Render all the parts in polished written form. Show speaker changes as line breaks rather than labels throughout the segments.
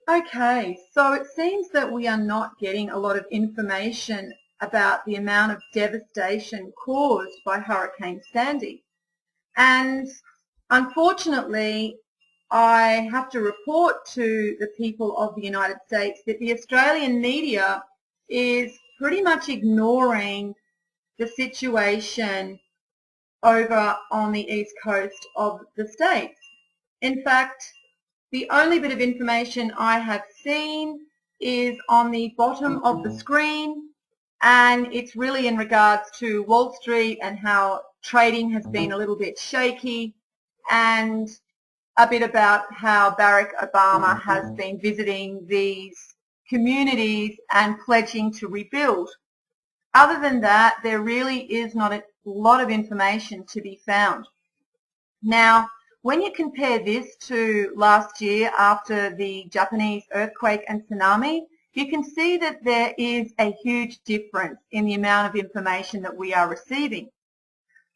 Okay, so it seems that we are not getting a lot of information about the amount of devastation caused by Hurricane Sandy. And unfortunately, I have to report to the people of the United States that the Australian media is pretty much ignoring the situation over on the east coast of the States. In fact, the only bit of information I have seen is on the bottom of the screen, and it's really in regards to Wall Street and how trading has been a little bit shaky, and a bit about how Barack Obama has been visiting these communities and pledging to rebuild. Other than that, there really is not a lot of information to be found. Now, when you compare this to last year after the Japanese earthquake and tsunami, you can see that there is a huge difference in the amount of information that we are receiving.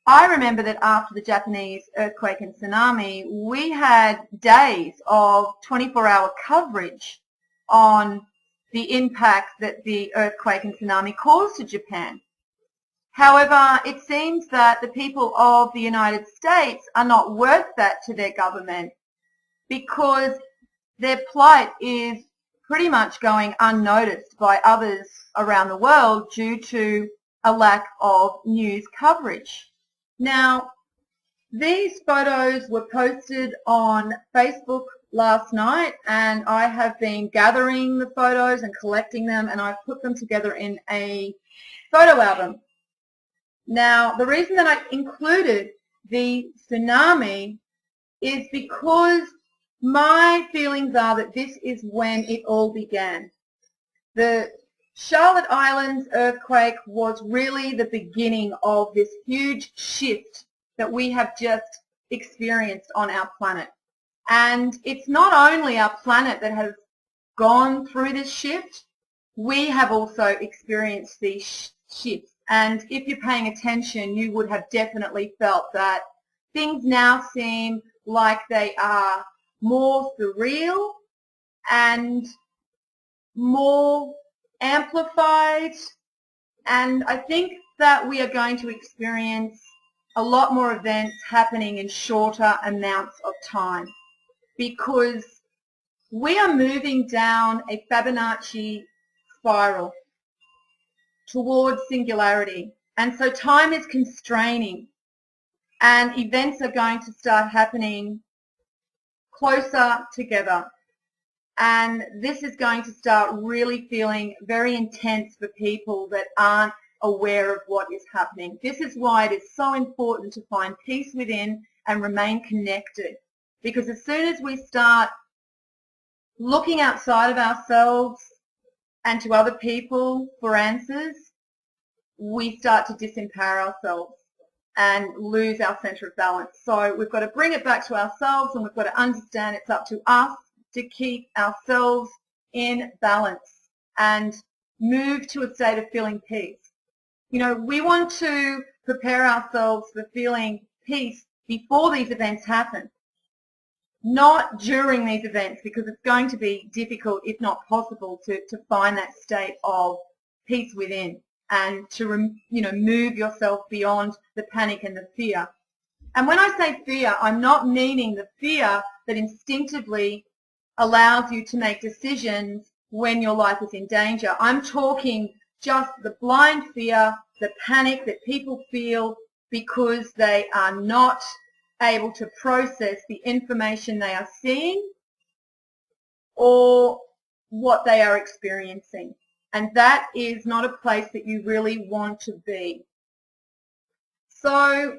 I remember that after the Japanese earthquake and tsunami, we had days of 24-hour coverage on the impact that the earthquake and tsunami caused to Japan. However, it seems that the people of the United States are not worth that to their government because their plight is pretty much going unnoticed by others around the world due to a lack of news coverage. Now, these photos were posted on Facebook last night, and I have been gathering the photos and collecting them, and I've put them together in a photo album. Now, the reason that I included the tsunami is because my feelings are that this is when it all began. The Charlotte Islands earthquake was really the beginning of this huge shift that we have just experienced on our planet. And it's not only our planet that has gone through this shift, we have also experienced these shifts. And if you're paying attention, you would have definitely felt that things now seem like they are more surreal and more amplified, and I think that we are going to experience a lot more events happening in shorter amounts of time because we are moving down a Fibonacci spiral towards singularity, and so time is constraining and events are going to start happening closer together. And this is going to start really feeling very intense for people that aren't aware of what is happening. This is why it is so important to find peace within and remain connected. Because as soon as we start looking outside of ourselves and to other people for answers, we start to disempower ourselves and lose our center of balance. So we've got to bring it back to ourselves, and we've got to understand it's up to us to keep ourselves in balance and move to a state of feeling peace. You know, we want to prepare ourselves for feeling peace before these events happen, not during these events, because it's going to be difficult, if not possible, to find that state of peace within and to, move yourself beyond the panic and the fear. And when I say fear, I'm not meaning the fear that instinctively allows you to make decisions when your life is in danger. I'm talking just the blind fear, the panic that people feel because they are not able to process the information they are seeing or what they are experiencing. And that is not a place that you really want to be. So,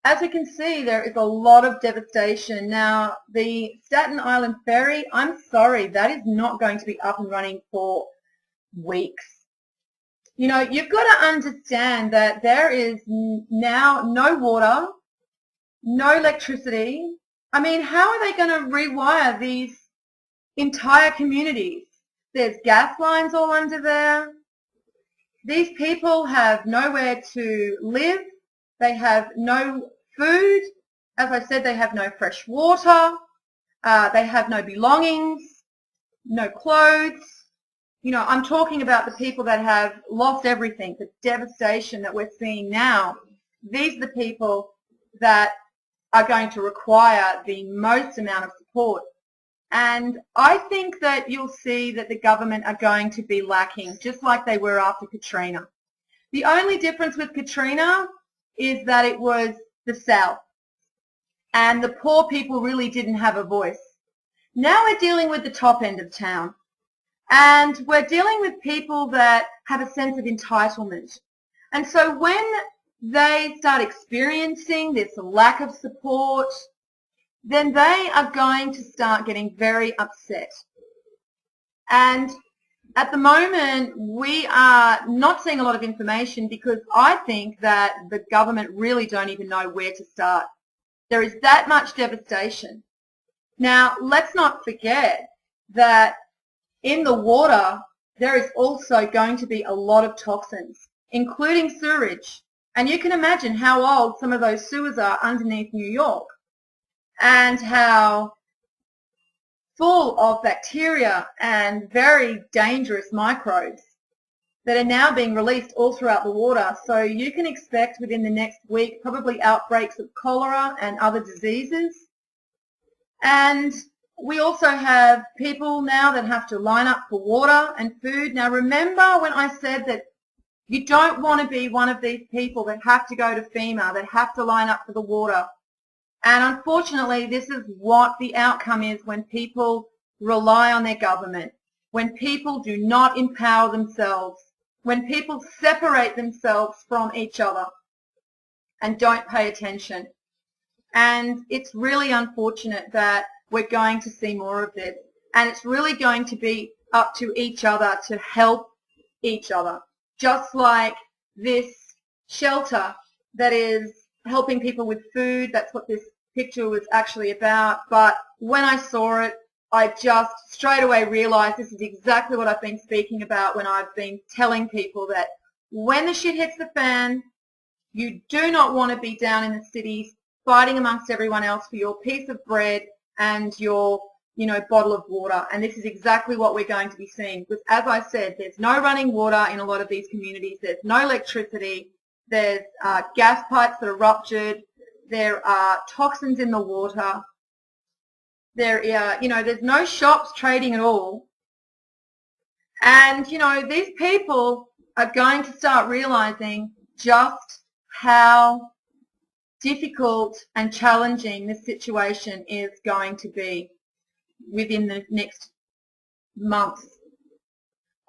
as we can see, there is a lot of devastation. Now, the Staten Island ferry, I'm sorry, that is not going to be up and running for weeks. You know, you've got to understand that there is now no water, no electricity. I mean, how are they going to rewire these entire communities? There's gas lines all under there. These people have nowhere to live. They have no food. As I said, they have no fresh water. They have no belongings. no clothes. You know, I'm talking about the people that have lost everything, the devastation that we're seeing now. These are the people that are going to require the most amount of support. And I think that you'll see that the government are going to be lacking, just like they were after Katrina. The only difference with Katrina is that it was the South, and the poor people really didn't have a voice. Now we're dealing with the top end of town, and we're dealing with people that have a sense of entitlement. And so when they start experiencing this lack of support, then they are going to start getting very upset. And at the moment, we are not seeing a lot of information because I think that the government really don't even know where to start. There is that much devastation. Now, let's not forget that in the water, there is also going to be a lot of toxins, including sewage. And you can imagine how old some of those sewers are underneath New York, and how full of bacteria and very dangerous microbes that are now being released all throughout the water. So you can expect within the next week probably outbreaks of cholera and other diseases. And we also have people now that have to line up for water and food. Now remember when I said that you don't want to be one of these people that have to go to FEMA, that have to line up for the water. And unfortunately, this is what the outcome is when people rely on their government, when people do not empower themselves, when people separate themselves from each other and don't pay attention. And it's really unfortunate that we're going to see more of this. And it's really going to be up to each other to help each other. Just like this shelter that is helping people with food. That's what this picture was actually about. But when I saw it, I just straight away realized this is exactly what I've been speaking about when I've been telling people that when the shit hits the fan, you do not want to be down in the cities fighting amongst everyone else for your piece of bread and your, bottle of water. And this is exactly what we're going to be seeing. Because as I said, there's no running water in a lot of these communities. There's no electricity. There's gas pipes that are ruptured. There are toxins in the water. There's no shops trading at all. And, these people are going to start realizing just how difficult and challenging this situation is going to be within the next months.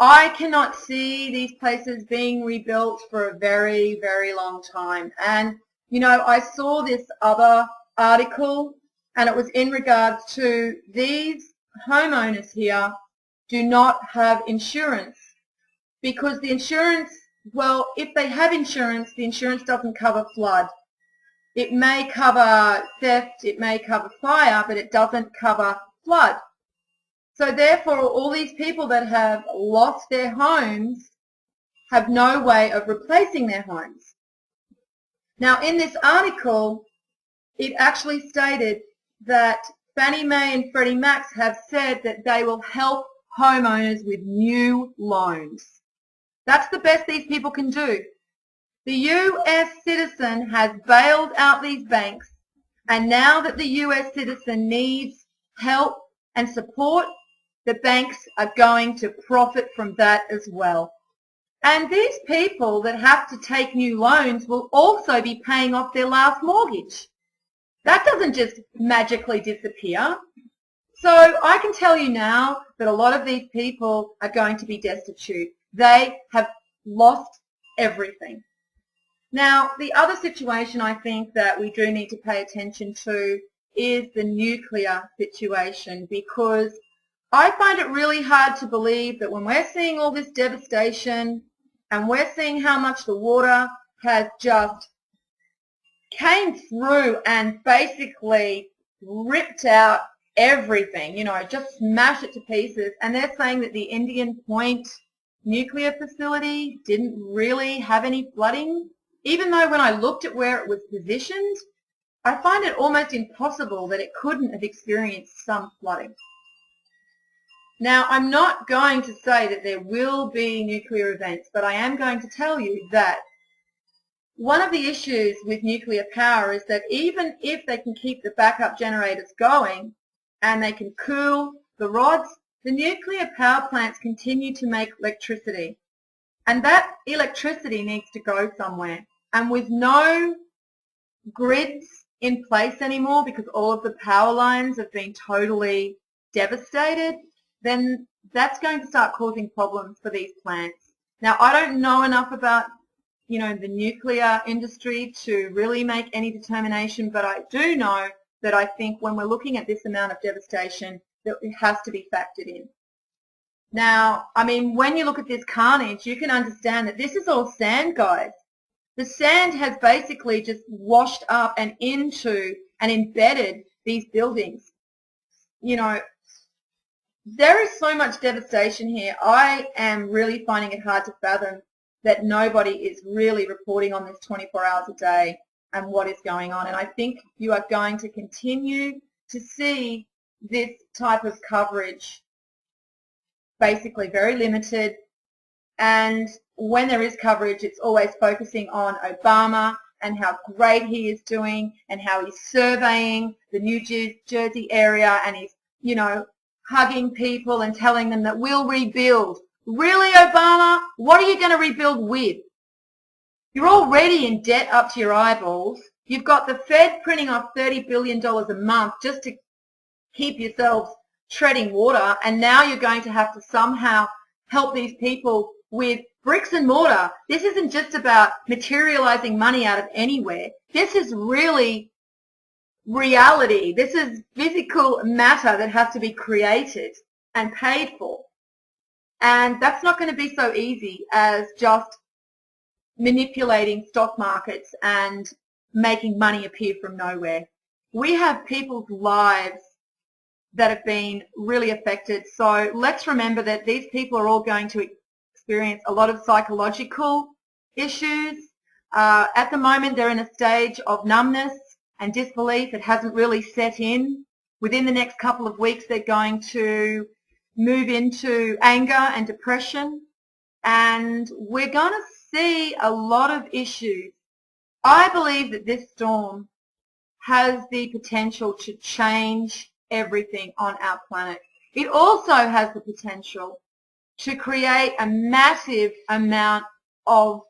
I cannot see these places being rebuilt for a very, very long time. And, I saw this other article, and it was in regards to these homeowners here do not have insurance because the insurance, well, if they have insurance, the insurance doesn't cover flood. It may cover theft, it may cover fire, but it doesn't cover flood. So therefore, all these people that have lost their homes have no way of replacing their homes. Now, in this article, it actually stated that Fannie Mae and Freddie Mac have said that they will help homeowners with new loans. That's the best these people can do. The U.S. citizen has bailed out these banks, and now that the U.S. citizen needs help and support, the banks are going to profit from that as well. And these people that have to take new loans will also be paying off their last mortgage. That doesn't just magically disappear. So I can tell you now that a lot of these people are going to be destitute. They have lost everything. Now, the other situation I think that we do need to pay attention to is the nuclear situation, because I find it really hard to believe that when we're seeing all this devastation and we're seeing how much the water has just came through and basically ripped out everything, just smashed it to pieces, and they're saying that the Indian Point nuclear facility didn't really have any flooding. Even though when I looked at where it was positioned, I find it almost impossible that it couldn't have experienced some flooding. Now, I'm not going to say that there will be nuclear events, but I am going to tell you that one of the issues with nuclear power is that even if they can keep the backup generators going and they can cool the rods, the nuclear power plants continue to make electricity. And that electricity needs to go somewhere. And with no grids in place anymore, because all of the power lines have been totally devastated, then that's going to start causing problems for these plants. Now, I don't know enough about, the nuclear industry to really make any determination, but I do know that I think when we're looking at this amount of devastation, that it has to be factored in. Now, I mean, when you look at this carnage, you can understand that this is all sand, guys. The sand has basically just washed up and into and embedded these buildings. There is so much devastation here. I am really finding it hard to fathom that nobody is really reporting on this 24 hours a day and what is going on. And I think you are going to continue to see this type of coverage basically very limited. And when there is coverage, it's always focusing on Obama and how great he is doing and how he's surveying the New Jersey area and he's, hugging people and telling them that we'll rebuild. Really, Obama? What are you going to rebuild with? You're already in debt up to your eyeballs. You've got the Fed printing off $30 billion a month just to keep yourselves treading water, and now you're going to have to somehow help these people with bricks and mortar. This isn't just about materializing money out of anywhere. This is really reality. This is physical matter that has to be created and paid for. And that's not going to be so easy as just manipulating stock markets and making money appear from nowhere. We have people's lives that have been really affected. So let's remember that these people are all going to experience a lot of psychological issues. At the moment, they're in a stage of numbness and disbelief. It hasn't really set in. Within the next couple of weeks, they're going to move into anger and depression, and we're going to see a lot of issues. I believe that this storm has the potential to change everything on our planet. It also has the potential to create a massive amount of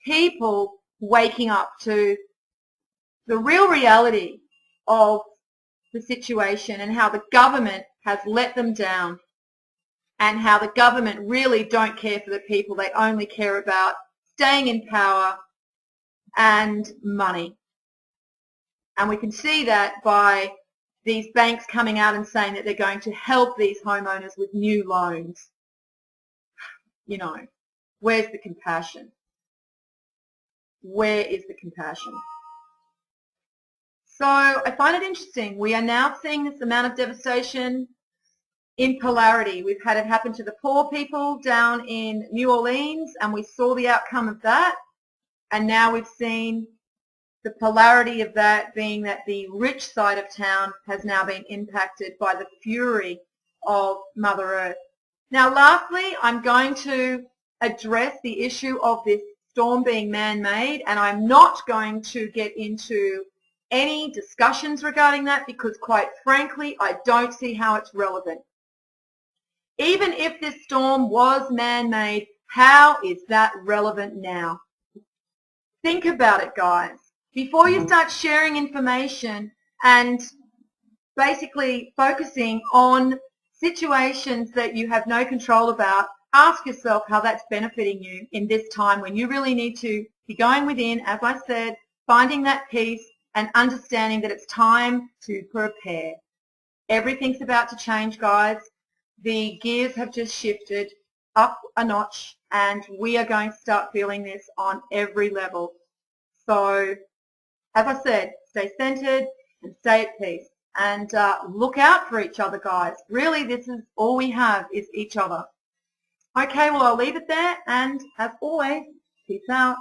people waking up to the real reality of the situation and how the government has let them down and how the government really don't care for the people. They only care about staying in power and money. And we can see that by these banks coming out and saying that they're going to help these homeowners with new loans. Where's the compassion? Where is the compassion? So I find it interesting. We are now seeing this amount of devastation in polarity. We've had it happen to the poor people down in New Orleans, and we saw the outcome of that. And now we've seen the polarity of that being that the rich side of town has now been impacted by the fury of Mother Earth. Now, lastly, I'm going to address the issue of this storm being man-made, and I'm not going to get into any discussions regarding that because, quite frankly, I don't see how it's relevant. Even if this storm was man-made, how is that relevant now? Think about it, guys. Before you start sharing information and basically focusing on situations that you have no control about, ask yourself how that's benefiting you in this time when you really need to be going within, as I said, finding that peace and understanding that it's time to prepare. Everything's about to change, guys. The gears have just shifted up a notch, and we are going to start feeling this on every level. So, as I said, stay centered and stay at peace. And look out for each other, guys. Really, this is all we have is each other. Okay, well, I'll leave it there. And as always, peace out.